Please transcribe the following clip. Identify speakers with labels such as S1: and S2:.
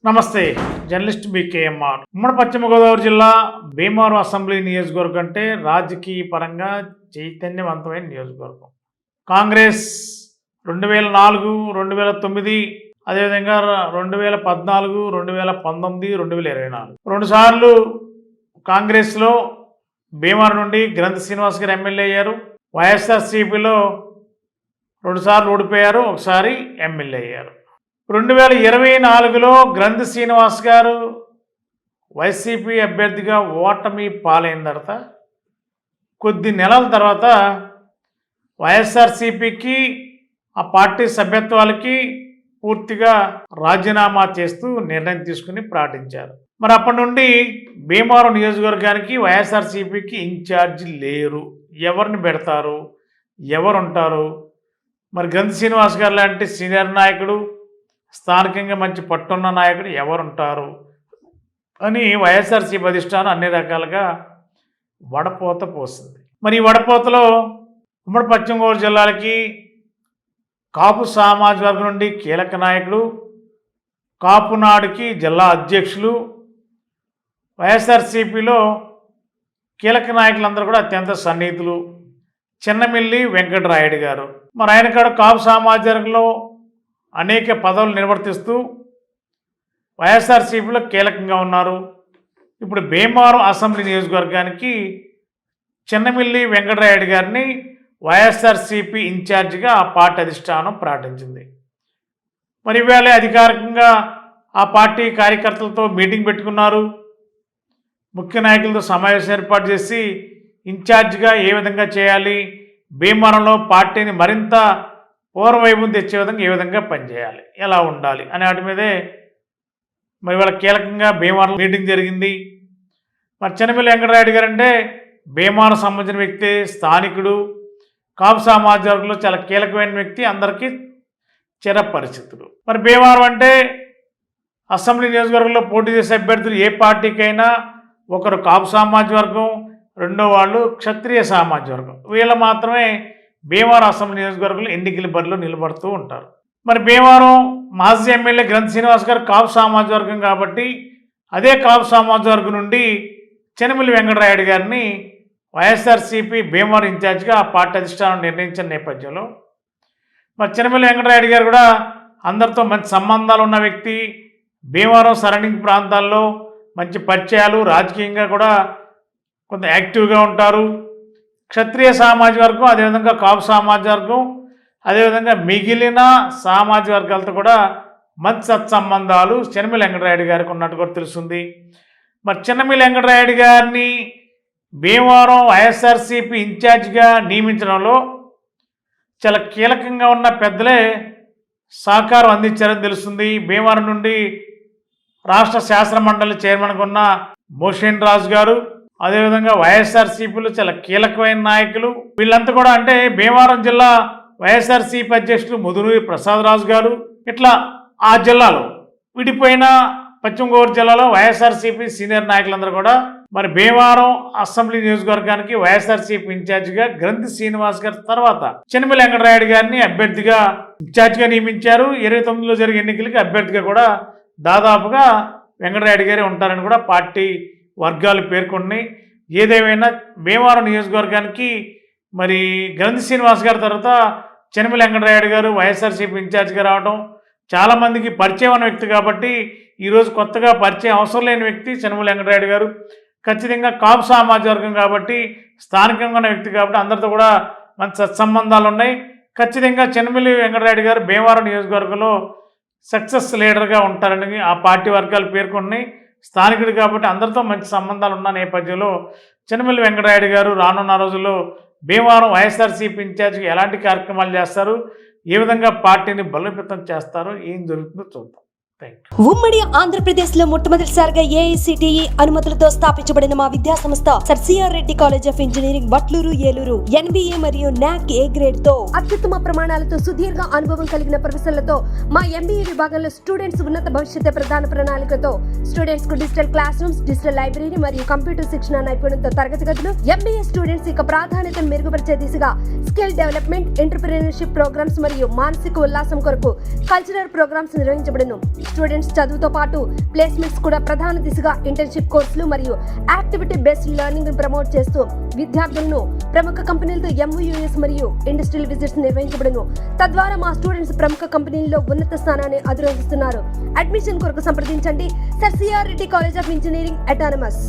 S1: నమస్తే, జర్నలిస్ట్ బికేఎంఆర్. ఉమ్మడి పశ్చిమ గోదావరి జిల్లా భీమవరం అసెంబ్లీ నియోజకవర్గం అంటే రాజకీయ పరంగా చైతన్యవంతమైన నియోజకవర్గం. కాంగ్రెస్ 2004, 2009, అదేవిధంగా 2014, 2019, 2024 రెండుసార్లు కాంగ్రెస్లో భీమవరం నుండి గ్రంథి శ్రీనివాస్ గారు ఎమ్మెల్యే అయ్యారు. వైఎస్ఆర్సీపీలో 2 సార్లు ఓడిపోయారు, ఒకసారి ఎమ్మెల్యే అయ్యారు. 2024లో గ్రంథి శ్రీనివాస్ గారు వైసీపీ అభ్యర్థిగా ఓటమి పాలైన తర్వాత కొద్ది నెలల తర్వాత వైఎస్ఆర్సీపీకి ఆ పార్టీ సభ్యత్వాలకి పూర్తిగా రాజీనామా చేస్తూ నిర్ణయం తీసుకుని ప్రకటించారు. మరి అప్పటి నుండి భీమవరం నియోజకవర్గానికి వైఎస్ఆర్సీపీకి ఇన్ఛార్జి లేరు. ఎవరిని పెడతారు, ఎవరుంటారు? మరి గ్రంథి శ్రీనివాస్ గారు లాంటి సీనియర్ నాయకుడు, స్థానికంగా మంచి పట్టున్న నాయకుడు ఎవరుంటారు అని వైఎస్ఆర్సీపీ అధిష్టానం అన్ని రకాలుగా వడపోత పోస్తుంది. మరి ఈ వడపోతలో ఉమ్మడి పశ్చిమ గోదావరి జిల్లాలకి కాపు సామాజిక వర్గం నుండి కీలక నాయకుడు, కాపునాడుకి జిల్లా అధ్యక్షులు, వైఎస్ఆర్సీపీలో కీలక నాయకులందరూ కూడా అత్యంత సన్నిహితులు చిన్నమిల్లి వెంకటరాయుడు గారు. మరి ఆయన కూడా కాపు సామాజిక వర్గంలో అనేక పదవులు నిర్వర్తిస్తూ వైఎస్ఆర్సీపీలో కీలకంగా ఉన్నారు. ఇప్పుడు భీమవరం అసెంబ్లీ నియోజకవర్గానికి చిన్నమిల్లి వెంకటరాయుడు గారిని వైఎస్ఆర్సీపీ ఇన్ఛార్జిగా ఆ పార్టీ అధిష్టానం ప్రకటించింది. మరి ఇవాళ అధికారికంగా ఆ పార్టీ కార్యకర్తలతో మీటింగ్ పెట్టుకున్నారు. ముఖ్య నాయకులతో సమావేశం ఏర్పాటు చేసి ఇన్ఛార్జిగా ఏ విధంగా చేయాలి, భీమవరంలో పార్టీని మరింత పూర్వవైభవం తెచ్చే విధంగా ఏ విధంగా పనిచేయాలి, ఎలా ఉండాలి అనే వాటి మీదే మరి వాళ్ళ కీలకంగా భీమవరం మీటింగ్ జరిగింది. మరి చిన్నమిల్లి వెంకటరాయుడు గారు అంటే భీమవరం సంబంధించిన వ్యక్తి, స్థానికుడు, కాపు సామాజిక వర్గంలో చాలా కీలకమైన వ్యక్తి, అందరికీ చిరపరిచితుడు. మరి భీమవరం అంటే అసెంబ్లీ నియోజకవర్గంలో పోటీ చేసే అభ్యర్థులు ఏ పార్టీకైనా ఒకరు కాపు సామాజిక వర్గం, రెండో వాళ్ళు క్షత్రియ సామాజిక వర్గం. వీళ్ళు మాత్రమే భీమవరం అసెంబ్లీ నియోజకవర్గంలో ఎన్నికల బరిలో నిలబడుతూ ఉంటారు. మరి భీమవరం మాజీ ఎమ్మెల్యే గ్రంథి శ్రీనివాస్ గారు కాపు సామాజిక వర్గం కాబట్టి అదే కాపు సామాజిక వర్గం నుండి చిన్నమిల్లి వెంకటరాయుడు గారిని వైఎస్ఆర్సీపీ భీమవరం ఇన్ఛార్జిగా ఆ పార్టీ అధిష్టానం నిర్ణయించిన నేపథ్యంలో మరి చిన్నమిల్లి వెంకటరాయుడు గారు కూడా అందరితో మంచి సంబంధాలు ఉన్న వ్యక్తి, భీమవరం సరౌండింగ్ ప్రాంతాల్లో మంచి పరిచయాలు, రాజకీయంగా కూడా కొంత యాక్టివ్గా ఉంటారు. క్షత్రియ సామాజిక వర్గం, అదేవిధంగా కాపు సామాజిక వర్గం, అదేవిధంగా మిగిలిన సామాజిక వర్గాలతో కూడా మంచి సత్సంబంధాలు చిన్నమిల్లి వెంకటరాయుడు గారికి ఉన్నట్టు కూడా తెలుస్తుంది. మరి చిన్నమిల్లి వెంకటరాయుడు గారిని భీమవరం వైఎస్ఆర్సీపీ ఇన్ఛార్జిగా నియమించడంలో చాలా కీలకంగా ఉన్న పెద్దలే సహకారం అందించారని తెలుస్తుంది. భీమవరం నుండి రాష్ట్ర శాసన మండలి చైర్మన్గా ఉన్న మోషన్ రాజు గారు, అదేవిధంగా వైఎస్ఆర్సీపీలో చాలా కీలకమైన నాయకులు, వీళ్ళంతా కూడా అంటే భీమవరం జిల్లా వైఎస్ఆర్సీపీ అధ్యక్షులు ముదునూరి ప్రసాదరాజు గారు, ఇట్లా ఆ జిల్లాలో విడిపోయిన పశ్చిమ గోదావరి జిల్లాలో వైఎస్ఆర్సీపీ సీనియర్ నాయకులందరూ కూడా మరి భీమవరం అసెంబ్లీ నియోజకవర్గానికి వైఎస్ఆర్సీపీ ఇన్ఛార్జిగా గ్రంథి శ్రీనివాస్ గారి తర్వాత చిన్నమిల్లి వెంకటరాయుడు గారిని అభ్యర్థిగా ఇన్ఛార్జిగా నియమించారు. 2029లో జరిగే ఎన్నికలకి అభ్యర్థిగా కూడా దాదాపుగా వెంకటరాయుడు గారే ఉంటారని కూడా పార్టీ వర్గాలు పేర్కొన్నాయి. ఏదేమైనా భీమవరం నియోజకవర్గానికి మరి గ్రంథి శ్రీనివాస్ గారి తర్వాత చిన్నమిల్లి వెంకటరాయుడు గారు వైఎస్ఆర్సీపీ ఇన్ఛార్జిగా రావడం చాలామందికి పరిచయం ఉన్న వ్యక్తి కాబట్టి ఈరోజు కొత్తగా పరిచయం అవసరం లేని వ్యక్తి చిన్నమిల్లి వెంకటరాయుడు గారు. ఖచ్చితంగా కాపు సామాజిక వర్గం కాబట్టి, స్థానికంగా ఉన్న వ్యక్తి కాబట్టి అందరితో కూడా మంచి సత్సంబంధాలు ఉన్నాయి. ఖచ్చితంగా చిన్నమిల్లి వెంకటరాయుడు గారు భీమవరం నియోజకవర్గంలో సక్సెస్ లీడర్గా ఉంటారని ఆ పార్టీ వర్గాలు పేర్కొన్నాయి. స్థానికుడు కాబట్టి అందరితో మంచి సంబంధాలు ఉన్న నేపథ్యంలో చిన్నమిల్లి వెంకటరాయుడు గారు రానున్న రోజుల్లో భీమవరం వైఎస్ఆర్సీపీ ఇన్ఛార్జిగా ఎలాంటి కార్యక్రమాలు చేస్తారు, ఏ విధంగా పార్టీని బలోపేతం చేస్తారో, ఏం జరుగుతుందో చూద్దాం.
S2: ఉమ్మడి ఆంధ్రప్రదేశ్ లో మొట్టమొదటిసారిగా ఏఐసిటిఈ అనుమతులతో స్థాపించబడిన మా విద్యా సంస్థ sir CR Reddy college of engineering Vatluru Eluru NBA మరియు నాక్ ఏ గ్రేడ్ తో అత్యుత్తమ ప్రమాణాలతో సుదీర్ఘ అనుభవం కలిగిన ప్రొఫెసర్లతో మా ఎంబీఏ విభాగంలో స్టూడెంట్స్ ఉన్నత భవిష్యత్తు ప్రధాన ప్రణాళికతో స్టూడెంట్స్ కు digital class rooms, digital library మరియు కంప్యూటర్ శిక్షణ నైపుణ్యంతో తరగతి గదులు, ఎంబీఏ స్టూడెంట్స్ యొక్క ప్రాధాన్యతను మెరుగుపరిచే దిశగా స్కిల్ డెవలప్మెంట్, ఎంటర్‌ప్రెన్యూర్‌షిప్ ప్రోగ్రామ్స్ మరియు మానసిక ఉల్లాసం కొరకు కల్చరల్ ప్రోగ్రామ్స్ నిర్వహించబడును. స్టూడెంట్స్ చదువుతో పాటు ప్లేస్మెంట్స్ కూడా ప్రధాన దిశగా ఇంటర్న్షిప్ కోర్సులు మరియు యాక్టివిటీ బేస్డ్ లెర్నింగ్ ప్రమోట్ చేస్తూ విద్యార్థులను ప్రముఖ కంపెనీలతో MOUs మరియు ఇండస్ట్రియల్ విజిట్స్ నిర్వహించబడును. తద్వారా మా స్టూడెంట్స్ ప్రముఖ కంపెనీల్లో ఉన్నత స్థానాన్ని అధిరోహిస్తున్నారు. అడ్మిషన్ కొరకు సంప్రదించండి sir CR Reddy college of engineering autonomous.